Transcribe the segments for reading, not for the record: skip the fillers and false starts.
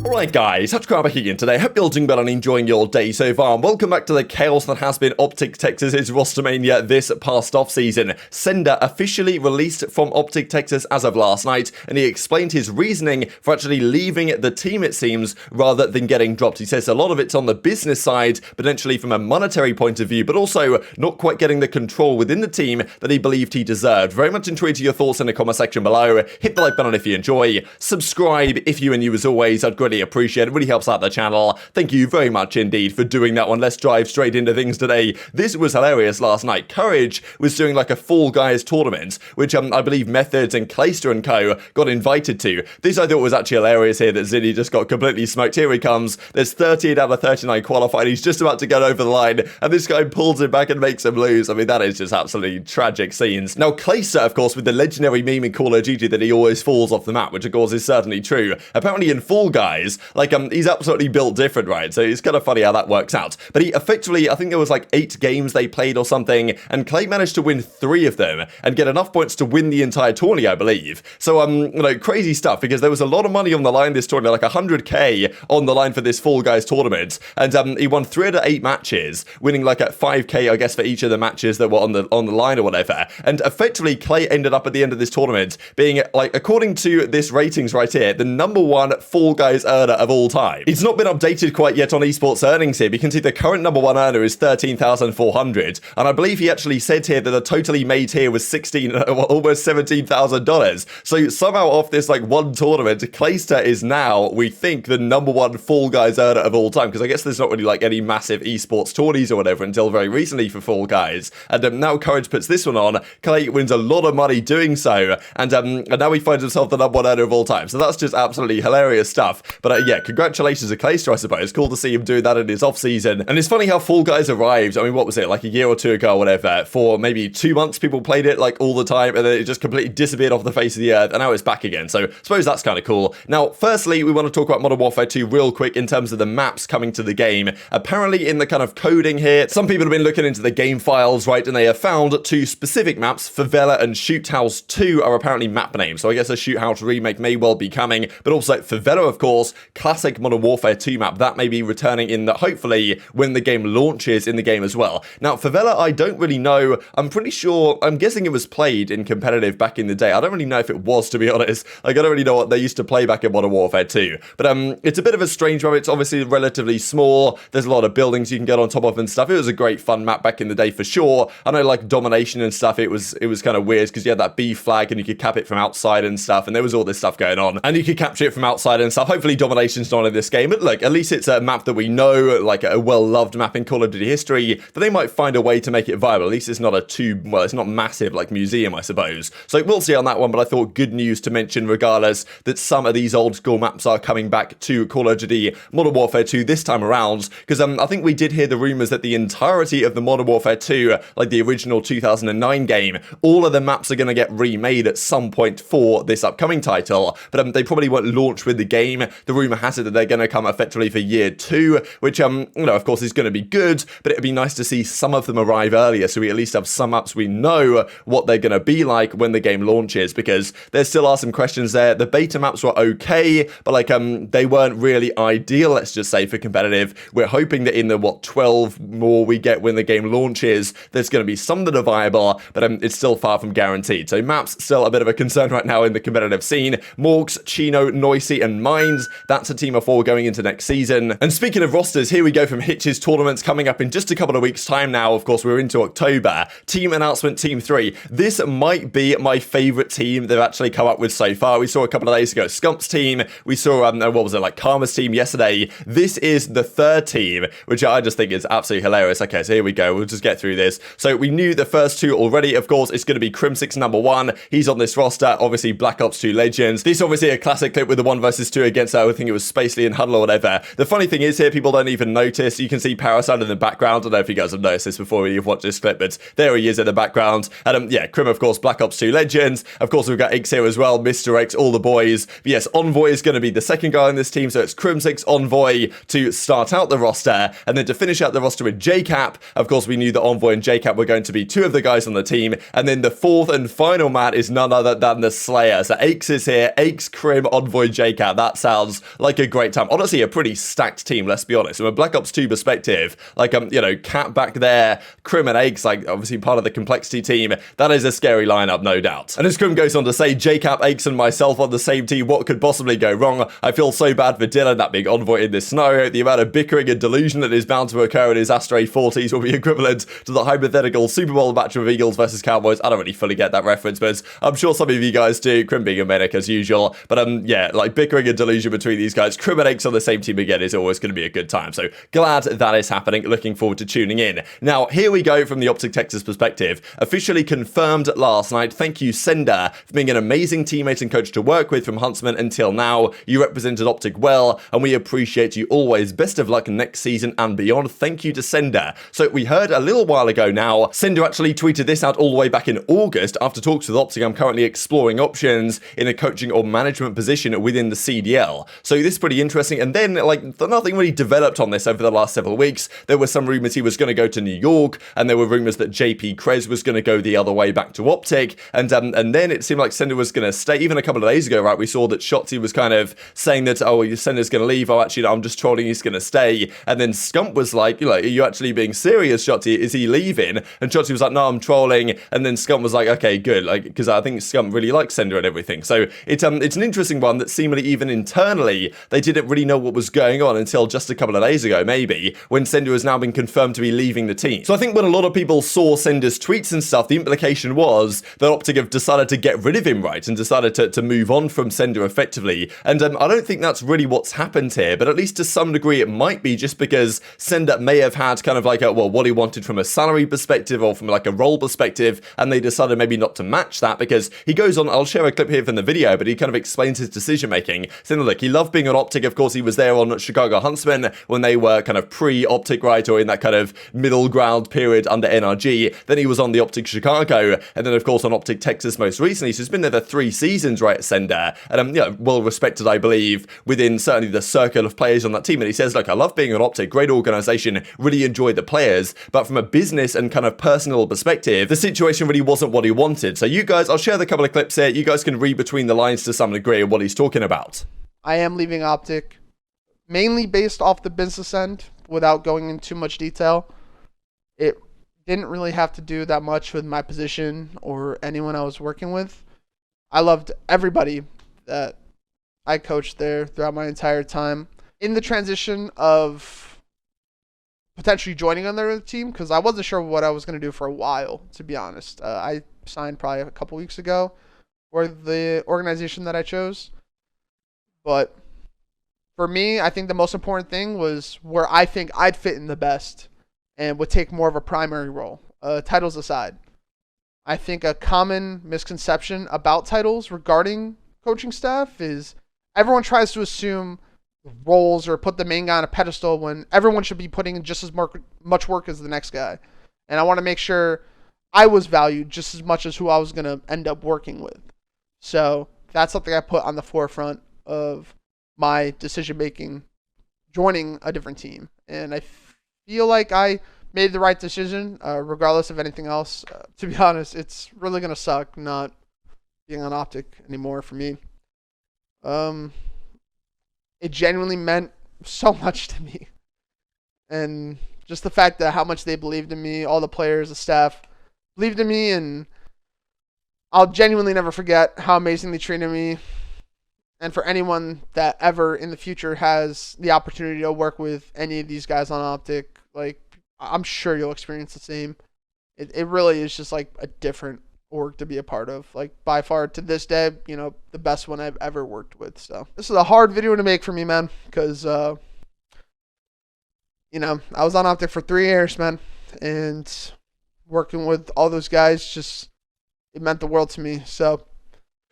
Alright guys, TacticalRab back again today. Hope you're all doing well and enjoying your day so far. And welcome back to the chaos that has been OpTic Texas' roster mania this past off-season. Sender officially released from OpTic Texas as of last night, and he explained his reasoning for actually leaving the team, it seems, rather than getting dropped. He says a lot of it's on the business side, potentially from a monetary point of view, but also not quite getting the control within the team that he believed he deserved. Very much intrigued to your thoughts in the comment section below. Hit the like button if you enjoy. Subscribe if you are new as always. I'd greatly appreciate it. Really helps out the channel. Thank you very much indeed for doing that one. Let's dive straight into things today. This was hilarious last night. Courage was doing like a Fall Guys tournament, which I believe Methods and Clayster and Co got invited to. This I thought was actually hilarious here that Zinni just got completely smoked. Here he comes. There's 38 out of 39 qualified. He's just about to get over the line, and this guy pulls him back and makes him lose. I mean, that is just absolutely tragic scenes. Now, Clayster, of course, with the legendary meme in Call of Duty that he always falls off the map, which of course is certainly true. Apparently in Fall Guys, like he's absolutely built different, right? So it's kind of funny how that works out. But he effectively, I think there was like 8 games they played or something, and Clay managed to win 3 of them and get enough points to win the entire tourney, I believe. So, you know, crazy stuff, because there was a lot of money on the line this tournament, like 100k on the line for this Fall Guys tournament, and he won 3 out of 8 matches, winning like at 5k, I guess, for each of the matches that were on the line or whatever. And effectively, Clay ended up at the end of this tournament being, like, according to this ratings right here, the #1 Fall Guys earner of all time. It's not been updated quite yet on Esports earnings here. You can see the current #1 earner is 13,400, and I believe he actually said here that the total he made here was almost $17,000. So somehow off this like one tournament, Clayster is now, we think, the #1 Fall Guys earner of all time, because I guess there's not really like any massive esports tourneys or whatever until very recently for Fall Guys, and now Courage puts this one on. Clay wins a lot of money doing so, and now he finds himself the #1 earner of all time. So that's just absolutely hilarious stuff. But yeah, congratulations to Clayster, I suppose. Cool to see him doing that in his off-season. And it's funny how Fall Guys arrived, I mean, what was it, like a year or 2 ago or whatever, for maybe 2 months people played it like all the time, and then it just completely disappeared off the face of the earth, and now it's back again. So I suppose that's kind of cool. Now, firstly, we want to talk about Modern Warfare 2 real quick in terms of the maps coming to the game. Apparently in the kind of coding here, some people have been looking into the game files, right, and they have found 2 specific maps. Favela and Shoot House 2 are apparently map names, so I guess a Shoot House remake may well be coming, but also Favela, of course, classic Modern Warfare 2 map, that may be returning in that, hopefully, when the game launches in the game as well. Now, Favela, I don't really know. I'm pretty sure, I'm guessing it was played in competitive back in the day. I don't really know if it was, to be honest. Like, I don't really know what they used to play back in Modern Warfare 2. But it's a bit of a strange map. It's obviously relatively small. There's a lot of buildings you can get on top of and stuff. It was a great fun map back in the day for sure. I know, like, domination and stuff, it was kind of weird because you had that B flag and you could cap it from outside and stuff, and there was all this stuff going on. And you could capture it from outside and stuff. Hopefully domination's not in this game, but look, at least it's a map that we know, like a well-loved map in Call of Duty history, that they might find a way to make it viable. At least it's not it's not massive like museum, I suppose. So we'll see on that one, but I thought good news to mention regardless that some of these old school maps are coming back to Call of Duty Modern Warfare 2 this time around, because I think we did hear the rumors that the entirety of the Modern Warfare 2, like the original 2009 game, all of the maps are going to get remade at some point for this upcoming title, but they probably won't launch with the game. The rumor has it that they're going to come effectively for year 2, which, you know, of course is going to be good, but it'd be nice to see some of them arrive earlier, so we at least have some maps we know what they're going to be like when the game launches, because there still are some questions there. The beta maps were okay, but like, they weren't really ideal, let's just say, for competitive. We're hoping that in the, 12 more we get when the game launches, there's going to be some that are viable, but it's still far from guaranteed. So maps still a bit of a concern right now in the competitive scene. Morgs, Chino, Noisy, and Mines, that's a team of 4 going into next season. And speaking of rosters, here we go from Hitch's tournaments coming up in just a couple of weeks' time now. Of course, we're into October. Team announcement, Team 3. This might be my favorite team they've actually come up with so far. We saw a couple of days ago Scump's team. We saw, what was it, like Karma's team yesterday. This is the 3rd team, which I just think is absolutely hilarious. Okay, so here we go. We'll just get through this. So we knew the first 2 already. Of course, it's going to be Crimsix #1. He's on this roster. Obviously, Black Ops 2 Legends. This obviously a classic clip with the 1 versus 2 against, I think it was Spacely and Huddle or whatever. The funny thing is here, people don't even notice. You can see Parasite in the background. I don't know if you guys have noticed this before you've watched this clip, but there he is in the background. And yeah, Crim, of course, Black Ops 2 Legends. Of course, we've got X here as well, Mr. X, all the boys. But yes, Envoy is going to be the second guy on this team, so it's Crimsix, Envoy to start out the roster, and then to finish out the roster with JCap. Of course, we knew that Envoy and JCap were going to be 2 of the guys on the team, and then the 4th and final man is none other than the Slayer. So X is here, X, Crim, Envoy, JCap. That sounds sounds like a great time. Honestly, a pretty stacked team, let's be honest. From a Black Ops 2 perspective, like, you know, Cat back there, Crim and Eggs, like, obviously part of the Complexity team, that is a scary lineup, no doubt. And as Crim goes on to say, JCap, Eggs, and myself on the same team, what could possibly go wrong? I feel so bad for Dylan, that big Envoy in this scenario. The amount of bickering and delusion that is bound to occur in his Astray 40s will be equivalent to the hypothetical Super Bowl match of Eagles versus Cowboys. I don't really fully get that reference, but I'm sure some of you guys do. Crim being a medic as usual. But yeah, like bickering and delusion between these guys. Crim and Eggs on the same team again is always going to be a good time. So glad that is happening. Looking forward to tuning in. Now, here we go from the OpTic Texas perspective. Officially confirmed last night. Thank you, Sender, for being an amazing teammate and coach to work with from Huntsman until now. You represented OpTic well, and we appreciate you always. Best of luck next season and beyond. Thank you to Sender. So we heard a little while ago now, Sender actually tweeted this out all the way back in August. After talks with OpTic, I'm currently exploring options in a coaching or management position within the CDL. So this is pretty interesting. And then, like, nothing really developed on this over the last several weeks. There were some rumors he was going to go to New York, and there were rumors that JP Krez was going to go the other way back to OpTic, and then it seemed like Sender was going to stay. Even a couple of days ago, right, we saw that Shotzzy was kind of saying that, oh, Sender's going to leave. Oh, actually, no, I'm just trolling, he's going to stay. And then Scump was like, you know, are you actually being serious, Shotzzy? Is he leaving? And Shotzzy was like, no, I'm trolling. And then Scump was like, okay, good, like, because I think Scump really likes Sender and everything. So it's an interesting one that seemingly even internally they didn't really know what was going on until just a couple of days ago, maybe, when Sender has now been confirmed to be leaving the team. So I think when a lot of people saw Sender's tweets and stuff, the implication was that OpTic have decided to get rid of him, right, and decided to move on from Sender effectively. And I don't think that's really what's happened here, but at least to some degree it might be, just because Sender may have had kind of like a, well, what he wanted from a salary perspective or from like a role perspective, and they decided maybe not to match that, because he goes on, I'll share a clip here from the video, but he kind of explains his decision making, saying, look, he loved being on OpTic. Of course, he was there on Chicago Huntsman when they were kind of pre-OpTic, right, or in that kind of middle ground period under NRG. Then he was on the OpTic Chicago, and then of course on OpTic Texas most recently. So he's been there for 3 seasons, right, at Sender, and you know, well respected, I believe, within certainly the circle of players on that team. And he says, look, I love being on OpTic, great organization, really enjoyed the players, but from a business and kind of personal perspective, the situation really wasn't what he wanted. So you guys, I'll share the couple of clips here. You guys can read between the lines to some degree of what he's talking about. I am leaving OpTic mainly based off the business end, without going into too much detail. It didn't really have to do that much with my position or anyone I was working with. I loved everybody that I coached there throughout my entire time. In the transition of potentially joining another team, because I wasn't sure what I was going to do for a while, to be honest. I signed probably a couple weeks ago for the organization that I chose. But for me, I think the most important thing was where I think I'd fit in the best and would take more of a primary role, titles aside. I think a common misconception about titles regarding coaching staff is everyone tries to assume roles or put the main guy on a pedestal when everyone should be putting in just as much work as the next guy. And I want to make sure I was valued just as much as who I was going to end up working with. So that's something I put on the forefront of my decision making joining a different team. And I feel like I made the right decision, regardless of anything else. To be honest, it's really going to suck not being on OpTic anymore for me. It genuinely meant so much to me. And just the fact that how much they believed in me, all the players, the staff believed in me, and I'll genuinely never forget how amazing they treated me. And for anyone that ever in the future has the opportunity to work with any of these guys on OpTic, like, I'm sure you'll experience the same. It really is just like a different org to be a part of. Like, by far to this day, you know, the best one I've ever worked with. So this is a hard video to make for me, man, because you know, I was on OpTic for 3 years, man, and working with all those guys, just, it meant the world to me. So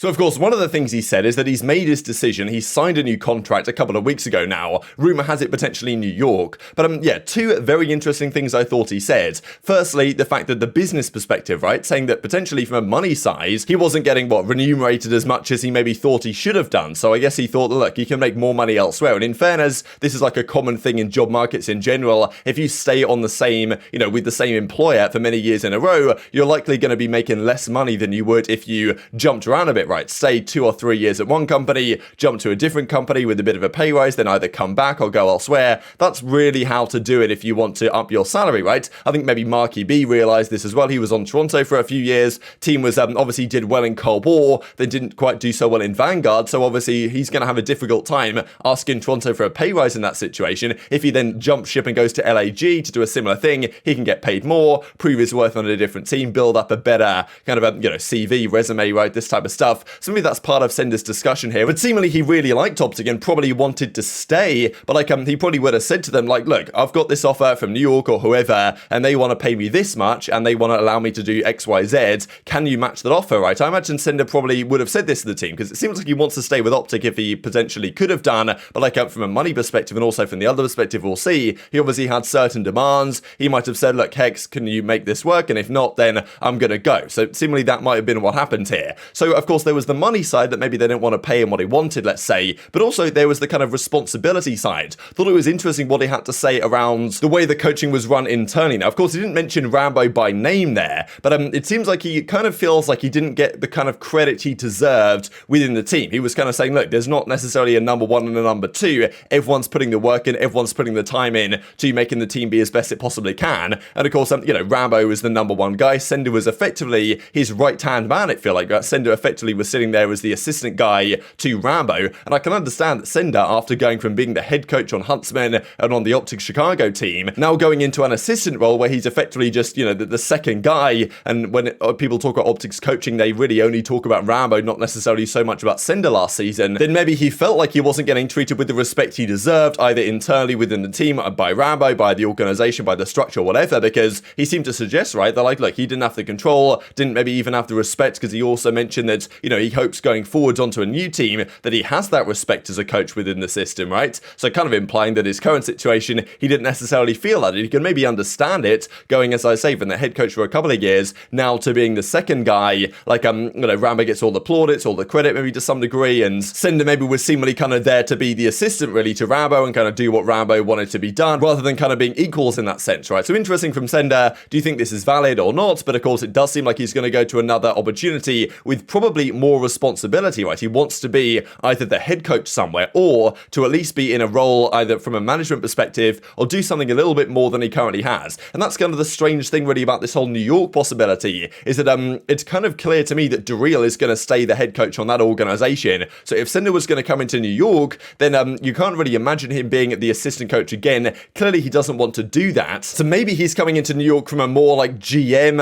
of course, one of the things he said is that he's made his decision. He signed a new contract a couple of weeks ago now. Rumor has it potentially New York. But yeah, 2 very interesting things I thought he said. Firstly, the fact that the business perspective, right, saying that potentially from a money side, he wasn't getting, remunerated as much as he maybe thought he should have done. So I guess he thought, look, he can make more money elsewhere. And in fairness, this is like a common thing in job markets in general. If you stay on the same, you know, with the same employer for many years in a row, you're likely going to be making less money than you would if you jumped around a bit, right? Stay 2 or 3 years at one company, jump to a different company with a bit of a pay rise, then either come back or go elsewhere. That's really how to do it if you want to up your salary, right? I think maybe Marky B realized this as well. He was on Toronto for a few years. Team was obviously did well in Cold War, then didn't quite do so well in Vanguard, so obviously he's going to have a difficult time asking Toronto for a pay rise in that situation. If he then jumps ship and goes to LAG to do a similar thing, he can get paid more, prove his worth on a different team, build up a better kind of a, CV, resume, right, this type of stuff. So maybe that's part of Sender's discussion here. But seemingly he really liked OpTic and probably wanted to stay, but like he probably would have said to them, like, look, I've got this offer from New York or whoever, and they want to pay me this much, and they want to allow me to do X, Y, Z. Can you match that offer, right? I imagine Sender probably would have said this to the team, because it seems like he wants to stay with OpTic if he potentially could have done, but like from a money perspective and also from the other perspective, we'll see, he obviously had certain demands. He might have said, look, Hex, can you make this work? And if not, then I'm going to go. So seemingly that might have been what happened here. So of course there was the money side that maybe they didn't want to pay him what he wanted, let's say, but also there was the kind of responsibility side. Thought it was interesting what he had to say around the way the coaching was run internally. Now, of course, he didn't mention Rambo by name there, but it seems like he kind of feels like he didn't get the kind of credit he deserved within the team. He was kind of saying, look, there's not necessarily a number one and a number two. Everyone's putting the work in, everyone's putting the time in to making the team be as best it possibly can. And of course, Rambo was the number one guy. Sender was effectively his right-hand man, I feel like. Sender effectively was sitting there as the assistant guy to Rambo. And I can understand that Sender, after going from being the head coach on Huntsman and on the OpTic Chicago team, now going into an assistant role where he's effectively just, the second guy. And when people talk about OpTic's coaching, they really only talk about Rambo, not necessarily so much about Sender last season. Then maybe he felt like he wasn't getting treated with the respect he deserved, either internally within the team, by Rambo, by the organization, by the structure, whatever, because he seemed to suggest, right, that like, look, he didn't have the control, didn't maybe even have the respect, because he also mentioned that, he hopes going forwards onto a new team that he has that respect as a coach within the system, right? So kind of implying that his current situation, he didn't necessarily feel that. He can maybe understand it going, as I say, from the head coach for a couple of years now to being the second guy. Like, Rambo gets all the plaudits, all the credit, maybe to some degree, and Sender maybe was seemingly kind of there to be the assistant really to Rambo and kind of do what Rambo wanted to be done, rather than kind of being equals in that sense, right? So interesting from Sender. Do you think this is valid or not? But of course, it does seem like he's going to go to another opportunity with probably more responsibility, right? He wants to be either the head coach somewhere or to at least be in a role either from a management perspective or do something a little bit more than he currently has. And that's kind of the strange thing really about this whole New York possibility, is that it's kind of clear to me that Guerrillas is going to stay the head coach on that organization. So if Sender was going to come into New York, then you can't really imagine him being the assistant coach again. Clearly he doesn't want to do that. So maybe he's coming into New York from a more like GM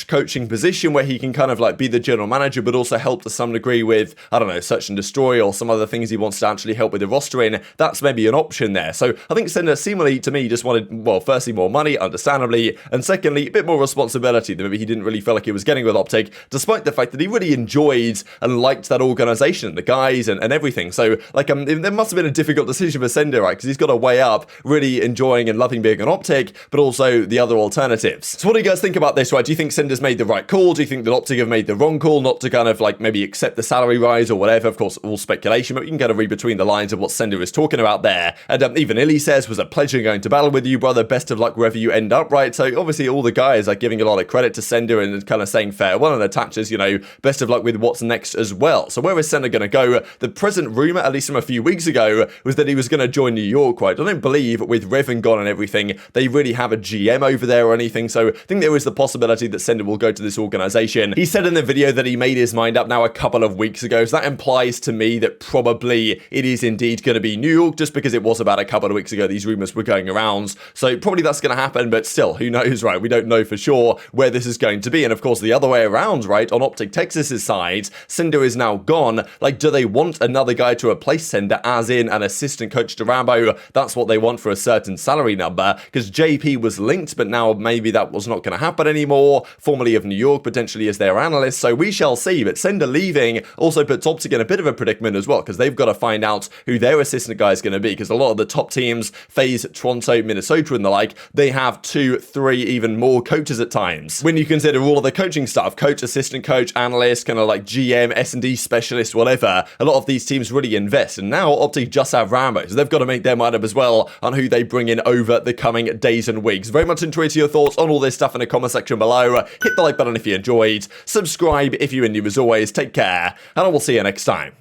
/ coaching position where he can kind of like be the general manager, but also help to some degree with, I don't know, search and destroy or some other things he wants to actually help with the roster in. That's maybe an option there. So I think Sender seemingly to me just wanted, well, firstly more money, understandably, and secondly a bit more responsibility that maybe he didn't really feel like he was getting with OpTic, despite the fact that he really enjoyed and liked that organization, the guys and everything. So like there must have been a difficult decision for Sender, right? Because he's got to weigh up really enjoying and loving being on OpTic, but also the other alternatives. So what do you guys think about this, right? Do you think Sender's made the right call? Do you think that OpTic have made the wrong call not to kind of like maybe accept the salary rise or whatever? Of course, all speculation, but you can kind of read between the lines of what Sender is talking about there. And even iLLeY says, was a pleasure going to battle with you, brother. Best of luck wherever you end up, right? So obviously all the guys are giving a lot of credit to Sender and kind of saying farewell and attaches, best of luck with what's next as well. So where is Sender going to go? The present rumor, at least from a few weeks ago, was that he was going to join New York, right? I don't believe with Revan gone and everything, they really have a GM over there or anything. So I think there is the possibility that Sender will go to this organization. He said in the video that he made his mind up now a couple of weeks ago. So that implies to me that probably it is indeed going to be New York, just because it was about a couple of weeks ago these rumors were going around. So probably that's going to happen, but still, who knows, right? We don't know for sure where this is going to be. And of course, the other way around, right? On OpTic Texas's side, Sender is now gone. Like, do they want another guy to replace Sender, as in an assistant coach to Rambo? That's what they want for a certain salary number, because JP was linked, but now maybe that was not going to happen anymore. Formerly of New York, potentially as their analyst. So we shall see. But Sender leaving also puts OpTic in a bit of a predicament as well, because they've got to find out who their assistant guy is going to be, because a lot of the top teams, FaZe, Toronto, Minnesota and the like, they have 2, 3, even more coaches at times. When you consider all of the coaching stuff, coach, assistant coach, analyst, kind of like GM, S&D specialist, whatever, a lot of these teams really invest. And now OpTic just have Rambo, so they've got to make their mind up as well on who they bring in over the coming days and weeks. Very much enjoyed your thoughts on all this stuff in the comment section below. Hit the like button if you enjoyed, subscribe if you're new as always, always, take care, and I will see you next time.